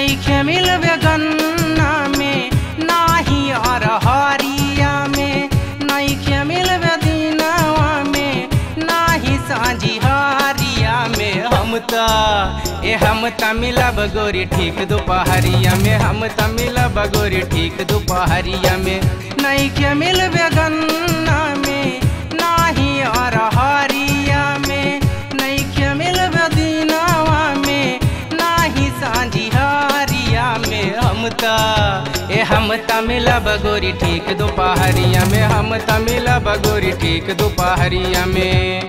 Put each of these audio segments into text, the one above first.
नइखे मिलबे गन्ना में नाही और हरिया में, नइखे मिलबे दिनवा में नाही साँझी हरिया में। हम त मिलब गोरी ठीक दोपहरिया में, हम त मिलब गोरी ठीक दोपहरिया में। नइखे मिलबे गन्ना में नाही और हरिया में, नइखे मिलबे दिनवा में नाही साँझी हरिया में। हम त मिलब गोरी ठीक दोपहरिया में, हम त मिलब गोरी ठीक दोपहरिया में।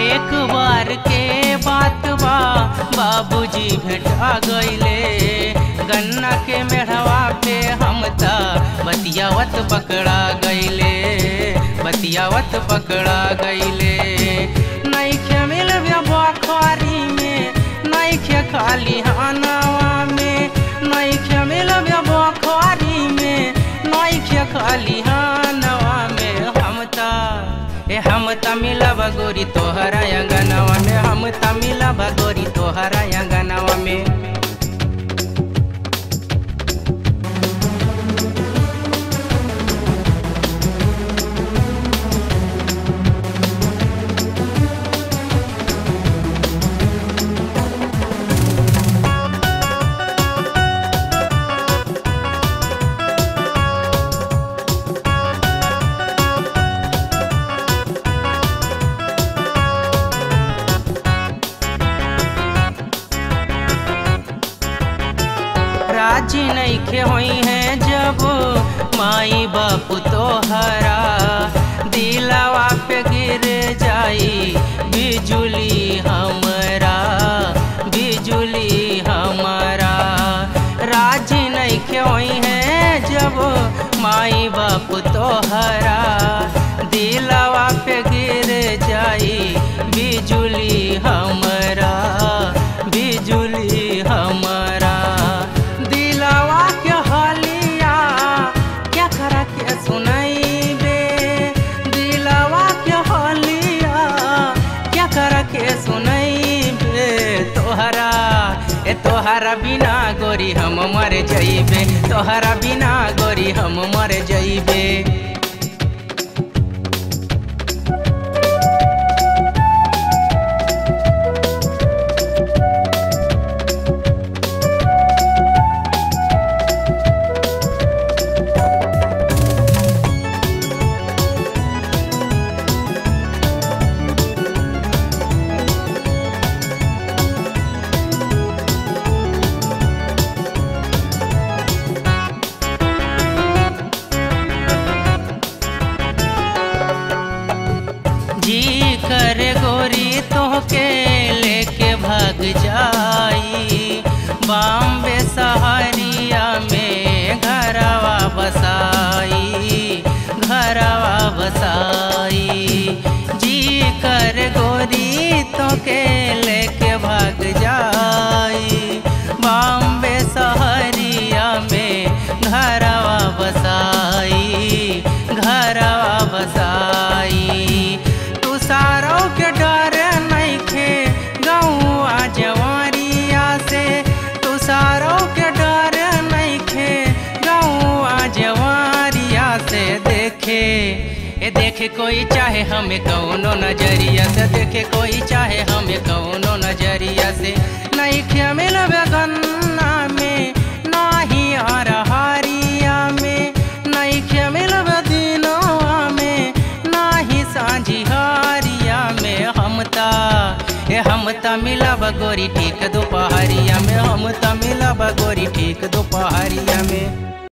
एक बार के बात बा बाबूजी भेटा गईले, गन्ना के मेढ़वा पे हम त बतियावत पकड़ा गईले, बतियावत पकड़ा गईले। नइखे मिलबे बखरी में नइखे खाली हनवा में, नइखे मिलबे बखरी में नइखे खाली हनवा में। हम त मिलब गोरी तोहरा अंगनवा में, हम त मिलब गोरी तोहरा अंगनवा में। राजी नइखे होई है जब माई बाप तोहरा, दिलवा पे गिर जाई बिजुली हमरा, बिजुली हमरा। राजी नइखे होई है जब माई बाप तोहरा, दिलवा पे गिर जाई बिजुली हमरा, बिजुली हमरा। तोहरा बिना गोरी हम मर जइबे, तोहरा बिना गोरी हम मर जइबे। जी करे गोरी तोहके लेके भाग जाई, बॉम्बे शहरिया में घरवा बसाई, घरवा बसाई। जी करे गोरी तोहके लेके भाग जाई, बॉम्बे शहरिया में घरवा बसाई, घरवा बसाई। सारों के डर नइखे गौआ जवारिया से, तू सारों के डर नइखे गौआ जवारिया से। देखे कोई चाहे हमें कौनो नजरिया से, देखे कोई चाहे हमें कौनो नजरिया से। नइखे मिलबे गन्ना में नाही और हरिया में, नइखे मिलबे दिनवा में नाही साँझी हरिया में। हम त मिलब गोरी ठीक दोपहरिया में, हम त मिलब गोरी ठीक दोपहरिया में।